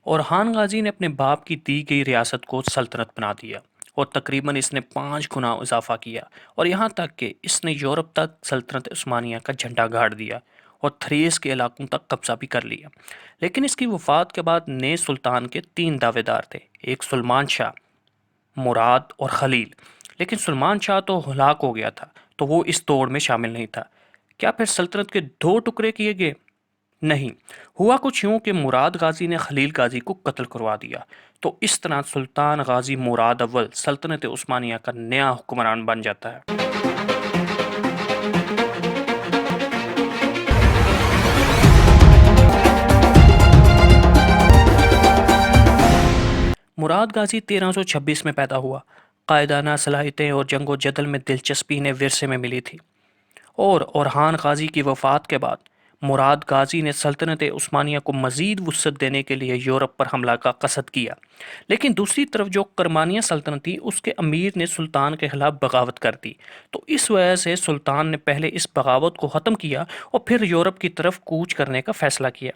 orhan غازی نے اپنے باپ کی دی گئی ریاست کو سلطنت بنا دیا اور تقریباً اس نے 5 گنا اضافہ کیا، اور یہاں تک کہ اس نے یورپ تک سلطنت عثمانیہ کا جھنڈا گاڑ دیا اور تھریس کے علاقوں تک قبضہ بھی کر لیا۔ لیکن اس کی وفات کے بعد نئے سلطان کے 3 دعوے دار تھے، ایک سلمان شاہ، مراد اور خلیل۔ لیکن سلمان شاہ تو ہلاک ہو گیا تھا، تو وہ اس دوڑ میں شامل نہیں تھا۔ کیا پھر سلطنت کے 2 ٹکڑے کیے گئے؟ نہیں، ہوا کچھ یوں کہ مراد غازی نے خلیل غازی کو قتل کروا دیا، تو اس طرح سلطان غازی مراد اول سلطنت عثمانیہ کا نیا حکمران بن جاتا ہے۔ مراد غازی 1326 میں پیدا ہوا۔ قائدانہ صلاحیتیں اور جنگ و جدل میں دلچسپی انہیں ورثے میں ملی تھی، اور اورحان غازی کی وفات کے بعد مراد غازی نے سلطنت عثمانیہ کو مزید وسعت دینے کے لیے یورپ پر حملہ کا قصد کیا۔ لیکن دوسری طرف جو کرمانیہ سلطنت تھی، اس کے امیر نے سلطان کے خلاف بغاوت کر دی، تو اس وجہ سے سلطان نے پہلے اس بغاوت کو ختم کیا اور پھر یورپ کی طرف کوچ کرنے کا فیصلہ کیا۔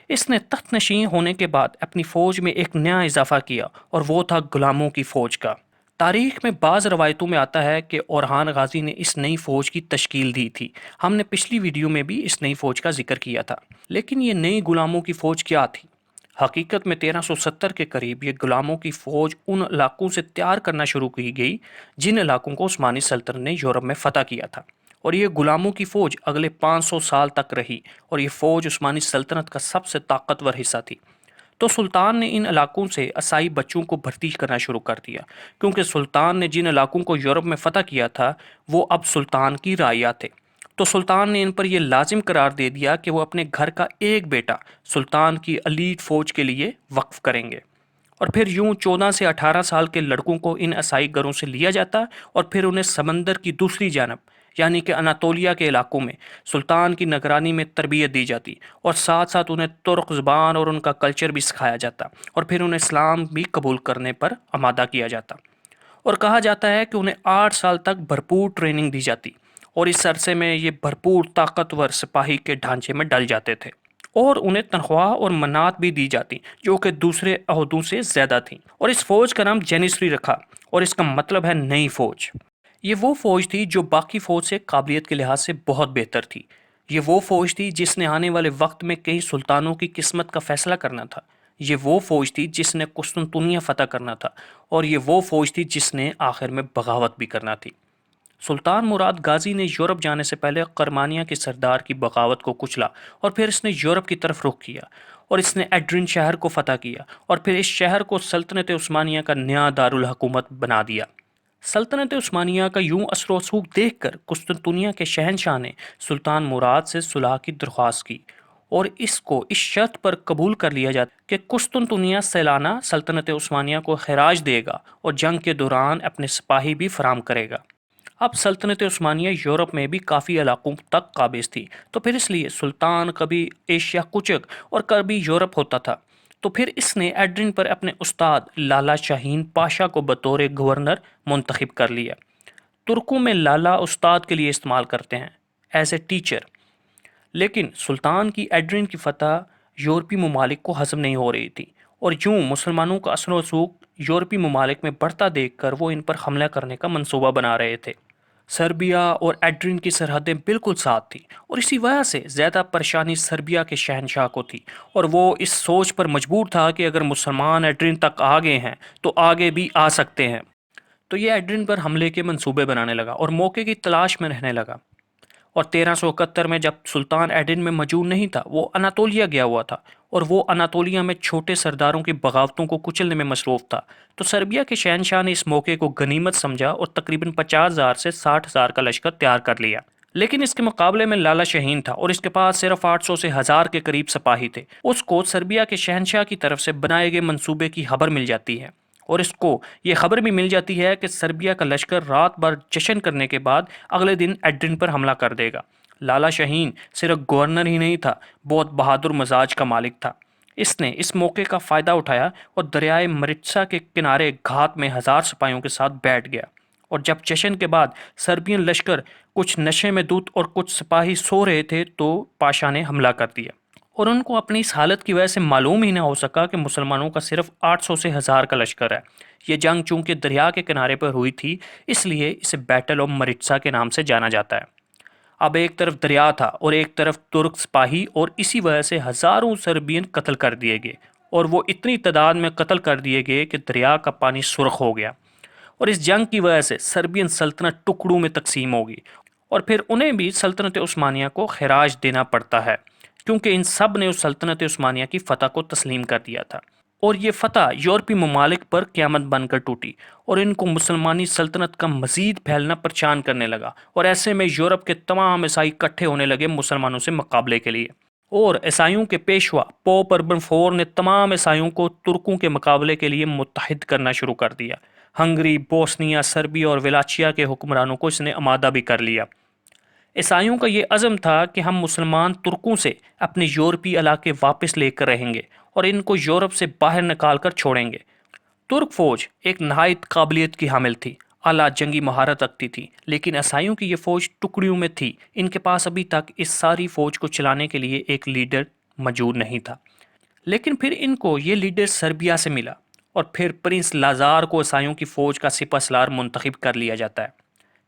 اس نے تخت نشین ہونے کے بعد اپنی فوج میں ایک نیا اضافہ کیا، اور وہ تھا غلاموں کی فوج کا۔ تاریخ میں بعض روایتوں میں آتا ہے کہ اورحان غازی نے اس نئی فوج کی تشکیل دی تھی۔ ہم نے پچھلی ویڈیو میں بھی اس نئی فوج کا ذکر کیا تھا۔ لیکن یہ نئی غلاموں کی فوج کیا تھی؟ حقیقت میں 1370 کے قریب یہ غلاموں کی فوج ان علاقوں سے تیار کرنا شروع کی گئی جن علاقوں کو عثمانی سلطنت نے یورپ میں فتح کیا تھا، اور یہ غلاموں کی فوج اگلے 500 سال تک رہی، اور یہ فوج عثمانی سلطنت کا سب سے طاقتور حصہ تھی۔ تو سلطان نے ان علاقوں سے عیسائی بچوں کو بھرتی کرنا شروع کر دیا، کیونکہ سلطان نے جن علاقوں کو یورپ میں فتح کیا تھا وہ اب سلطان کی رعایا تھے۔ تو سلطان نے ان پر یہ لازم قرار دے دیا کہ وہ اپنے گھر کا ایک بیٹا سلطان کی ایلیٹ فوج کے لیے وقف کریں گے، اور پھر یوں 14 سے 18 سال کے لڑکوں کو ان عیسائی گھروں سے لیا جاتا، اور پھر انہیں سمندر کی دوسری جانب یعنی کہ اناطولیہ کے علاقوں میں سلطان کی نگرانی میں تربیت دی جاتی، اور ساتھ ساتھ انہیں ترک زبان اور ان کا کلچر بھی سکھایا جاتا، اور پھر انہیں اسلام بھی قبول کرنے پر آمادہ کیا جاتا، اور کہا جاتا ہے کہ انہیں 8 سال تک بھرپور ٹریننگ دی جاتی، اور اس عرصے میں یہ بھرپور طاقتور سپاہی کے ڈھانچے میں ڈل جاتے تھے، اور انہیں تنخواہ اور منات بھی دی جاتی جو کہ دوسرے عہدوں سے زیادہ تھیں۔ اور اس فوج کا نام جینیسری رکھا، اور اس کا مطلب ہے نئی فوج۔ یہ وہ فوج تھی جو باقی فوج سے قابلیت کے لحاظ سے بہت بہتر تھی۔ یہ وہ فوج تھی جس نے آنے والے وقت میں کئی سلطانوں کی قسمت کا فیصلہ کرنا تھا۔ یہ وہ فوج تھی جس نے قسطنطنیہ فتح کرنا تھا، اور یہ وہ فوج تھی جس نے آخر میں بغاوت بھی کرنا تھی۔ سلطان مراد غازی نے یورپ جانے سے پہلے کرمانیہ کے سردار کی بغاوت کو کچلا، اور پھر اس نے یورپ کی طرف رخ کیا، اور اس نے ایڈرن شہر کو فتح کیا، اور پھر اس شہر کو سلطنت عثمانیہ کا نیا دارالحکومت بنا دیا۔ سلطنت عثمانیہ کا یوں اثر و رسوخ دیکھ کر قسطنطنیہ کے شہنشاہ نے سلطان مراد سے صلح کی درخواست کی، اور اس کو اس شرط پر قبول کر لیا جاتا کہ قسطنطنیہ سالانہ سلطنت عثمانیہ کو خراج دے گا اور جنگ کے دوران اپنے سپاہی بھی فراہم کرے گا۔ اب سلطنت عثمانیہ یورپ میں بھی کافی علاقوں تک قابض تھی، تو پھر اس لیے سلطان کبھی ایشیا کوچک اور کبھی یورپ ہوتا تھا۔ تو پھر اس نے ایڈرن پر اپنے استاد لالا شاہین پاشا کو بطور گورنر منتخب کر لیا۔ ترکوں میں لالا استاد کے لیے استعمال کرتے ہیں، ایز اے ٹیچر۔ لیکن سلطان کی ایڈرن کی فتح یورپی ممالک کو ہضم نہیں ہو رہی تھی، اور یوں مسلمانوں کا اثر و رسوخ یورپی ممالک میں بڑھتا دیکھ کر وہ ان پر حملہ کرنے کا منصوبہ بنا رہے تھے۔ سربیا اور ایڈرن کی سرحدیں بالکل ساتھ تھیں، اور اسی وجہ سے زیادہ پریشانی سربیا کے شہنشاہ کو تھی، اور وہ اس سوچ پر مجبور تھا کہ اگر مسلمان ایڈرن تک آ گئے ہیں تو آگے بھی آ سکتے ہیں۔ تو یہ ایڈرن پر حملے کے منصوبے بنانے لگا اور موقع کی تلاش میں رہنے لگا۔ اور 1371 میں جب سلطان ایڈرن میں موجود نہیں تھا، وہ اناطولیہ گیا ہوا تھا، اور وہ اناطولیہ میں چھوٹے سرداروں کی بغاوتوں کو کچلنے میں مصروف تھا۔ تو سربیا کے شہنشاہ نے اس موقع کو غنیمت سمجھا اور تقریباً 50,000 سے 60,000 کا لشکر تیار کر لیا۔ لیکن اس کے مقابلے میں لالا شاہین تھا، اور اس کے پاس صرف 800 سے 1000 کے قریب سپاہی تھے۔ اس کو سربیا کے شہنشاہ کی طرف سے بنائے گئے منصوبے کی خبر مل جاتی ہے، اور اس کو یہ خبر بھی مل جاتی ہے کہ سربیا کا لشکر رات بھر جشن کرنے کے بعد اگلے دن ایڈرن پر حملہ کر دے گا۔ لالا شاہین صرف گورنر ہی نہیں تھا، بہت بہادر مزاج کا مالک تھا۔ اس نے اس موقع کا فائدہ اٹھایا اور دریائے مریٹسا کے کنارے گھات میں 1000 سپاہیوں کے ساتھ بیٹھ گیا، اور جب جشن کے بعد سربین لشکر کچھ نشے میں دھت اور کچھ سپاہی سو رہے تھے تو پاشا نے حملہ کر دیا، اور ان کو اپنی اس حالت کی وجہ سے معلوم ہی نہ ہو سکا کہ مسلمانوں کا صرف 800 سے 1000 کا لشکر ہے۔ یہ جنگ چونکہ دریا کے کنارے پر ہوئی تھی، اس لیے اسے بیٹل آف مریٹسا کے نام سے جانا جاتا ہے۔ اب ایک طرف دریا تھا اور ایک طرف ترک سپاہی، اور اسی وجہ سے ہزاروں سربین قتل کر دیے گئے، اور وہ اتنی تعداد میں قتل کر دیے گئے کہ دریا کا پانی سرخ ہو گیا، اور اس جنگ کی وجہ سے سربین سلطنت ٹکڑوں میں تقسیم ہوگی، اور پھر انہیں بھی سلطنت عثمانیہ کو خراج دینا پڑتا ہے، کیونکہ ان سب نے اس سلطنت عثمانیہ کی فتح کو تسلیم کر دیا تھا، اور یہ فتح یورپی ممالک پر قیامت بن کر ٹوٹی، اور ان کو مسلمانی سلطنت کا مزید پھیلنا پریشان کرنے لگا، اور ایسے میں یورپ کے تمام عیسائی اکٹھے ہونے لگے مسلمانوں سے مقابلے کے لیے، اور عیسائیوں کے پیشوا پوپ اربن IV نے تمام عیسائیوں کو ترکوں کے مقابلے کے لیے متحد کرنا شروع کر دیا۔ ہنگری، بوسنیا، سربیا اور ولاچیا کے حکمرانوں کو اس نے آمادہ بھی کر لیا۔ عیسائیوں کا یہ عزم تھا کہ ہم مسلمان ترکوں سے اپنے یورپی علاقے واپس لے کر رہیں گے اور ان کو یورپ سے باہر نکال کر چھوڑیں گے۔ ترک فوج ایک نہایت قابلیت کی حامل تھی، اعلیٰ جنگی مہارت رکھتی تھی، لیکن عیسائیوں کی یہ فوج ٹکڑیوں میں تھی۔ ان کے پاس ابھی تک اس ساری فوج کو چلانے کے لیے ایک لیڈر موجود نہیں تھا، لیکن پھر ان کو یہ لیڈر سربیا سے ملا، اور پھر پرنس لازار کو عیسائیوں کی فوج کا سپہ سالار منتخب کر لیا جاتا ہے۔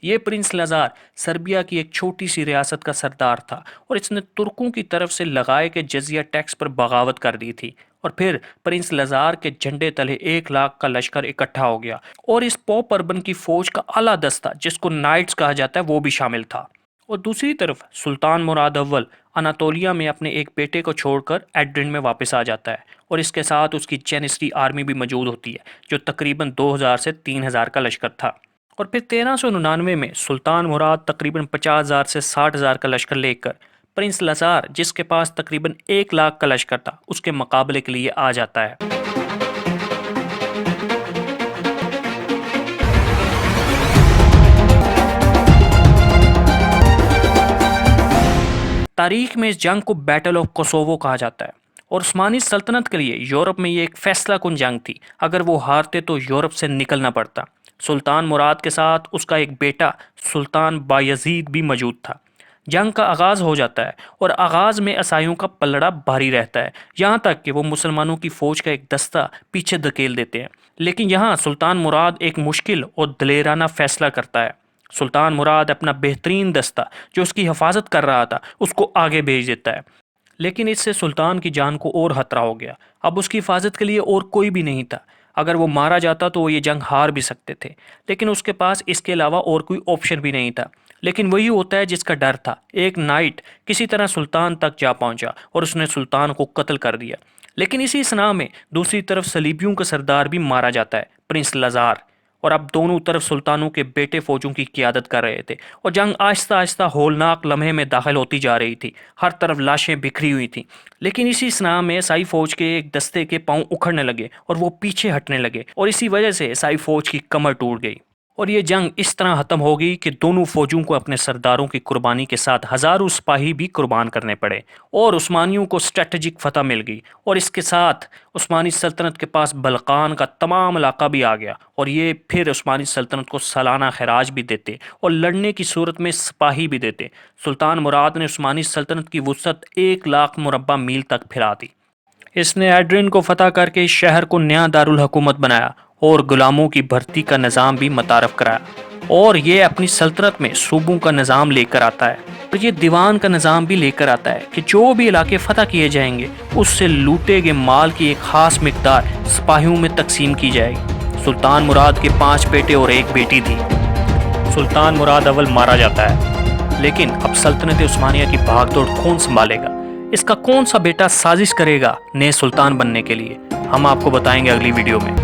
یہ پرنس لازار سربیا کی ایک چھوٹی سی ریاست کا سردار تھا، اور اس نے ترکوں کی طرف سے لگائے کے جزیہ ٹیکس پر بغاوت کر دی تھی، اور پھر پرنس لازار کے جھنڈے تلے 1,00,000 کا لشکر اکٹھا ہو گیا، اور اس پوپ اربن کی فوج کا اعلیٰ دستہ جس کو نائٹس کہا جاتا ہے وہ بھی شامل تھا۔ اور دوسری طرف سلطان مراد اول اناتولیا میں اپنے ایک بیٹے کو چھوڑ کر ایڈرن میں واپس آ جاتا ہے، اور اس کے ساتھ اس کی جینسٹی آرمی بھی موجود ہوتی ہے جو تقریباً 2000 سے 3000 کا لشکر تھا۔ اور پھر 1399 میں سلطان مراد تقریباً 50,000 سے 60,000 کا لشکر لے کر پرنس لازار جس کے پاس تقریباً 1,00,000 کا لشکر تھا اس کے مقابلے کے لیے آ جاتا ہے۔ تاریخ میں اس جنگ کو بیٹل آف کوسوو کہا جاتا ہے، اور عثمانی سلطنت کے لیے یورپ میں یہ ایک فیصلہ کن جنگ تھی۔ اگر وہ ہارتے تو یورپ سے نکلنا پڑتا۔ سلطان مراد کے ساتھ اس کا ایک بیٹا سلطان بایزید بھی موجود تھا۔ جنگ کا آغاز ہو جاتا ہے، اور آغاز میں عیسائیوں کا پلڑا بھاری رہتا ہے، یہاں تک کہ وہ مسلمانوں کی فوج کا ایک دستہ پیچھے دھکیل دیتے ہیں۔ لیکن یہاں سلطان مراد ایک مشکل اور دلیرانہ فیصلہ کرتا ہے۔ سلطان مراد اپنا بہترین دستہ جو اس کی حفاظت کر رہا تھا اس کو آگے بھیج دیتا ہے، لیکن اس سے سلطان کی جان کو اور خطرہ ہو گیا۔ اب اس کی حفاظت کے لیے اور کوئی بھی نہیں تھا۔ اگر وہ مارا جاتا تو وہ یہ جنگ ہار بھی سکتے تھے، لیکن اس کے پاس اس کے علاوہ اور کوئی آپشن بھی نہیں تھا۔ لیکن وہی ہوتا ہے جس کا ڈر تھا۔ ایک نائٹ کسی طرح سلطان تک جا پہنچا اور اس نے سلطان کو قتل کر دیا، لیکن اسی اثناء میں دوسری طرف صلیبیوں کا سردار بھی مارا جاتا ہے، پرنس لازار، اور اب دونوں طرف سلطانوں کے بیٹے فوجوں کی قیادت کر رہے تھے، اور جنگ آہستہ آہستہ ہولناک لمحے میں داخل ہوتی جا رہی تھی۔ ہر طرف لاشیں بکھری ہوئی تھیں، لیکن اسی اثناء میں عیسائی فوج کے ایک دستے کے پاؤں اکھڑنے لگے اور وہ پیچھے ہٹنے لگے، اور اسی وجہ سے عیسائی فوج کی کمر ٹوٹ گئی، اور یہ جنگ اس طرح ختم ہو گئی کہ دونوں فوجوں کو اپنے سرداروں کی قربانی کے ساتھ ہزاروں سپاہی بھی قربان کرنے پڑے، اور عثمانیوں کو اسٹریٹجک فتح مل گئی، اور اس کے ساتھ عثمانی سلطنت کے پاس بلقان کا تمام علاقہ بھی آ گیا، اور یہ پھر عثمانی سلطنت کو سالانہ خراج بھی دیتے اور لڑنے کی صورت میں سپاہی بھی دیتے۔ سلطان مراد نے عثمانی سلطنت کی وسعت 1,00,000 مربع میل تک پھیلا دی۔ اس نے ایڈرن کو فتح کر کے اس شہر کو نیا دارالحکومت بنایا اور غلاموں کی بھرتی کا نظام بھی متعارف کرایا، اور یہ اپنی سلطنت میں صوبوں کا نظام لے کر آتا ہے، اور یہ دیوان کا نظام بھی لے کر آتا ہے کہ جو بھی علاقے فتح کیے جائیں گے اس سے لوٹے گئے مال کی ایک خاص مقدار سپاہیوں میں تقسیم کی جائے گی۔ سلطان مراد کے 5 بیٹے اور ایک بیٹی تھی۔ سلطان مراد اول مارا جاتا ہے، لیکن اب سلطنت عثمانیہ کی بھاگ دوڑ کون سنبھالے گا؟ اس کا کون سا بیٹا سازش کرے گا نئے سلطان بننے کے لیے؟ ہم آپ کو بتائیں گے اگلی ویڈیو میں۔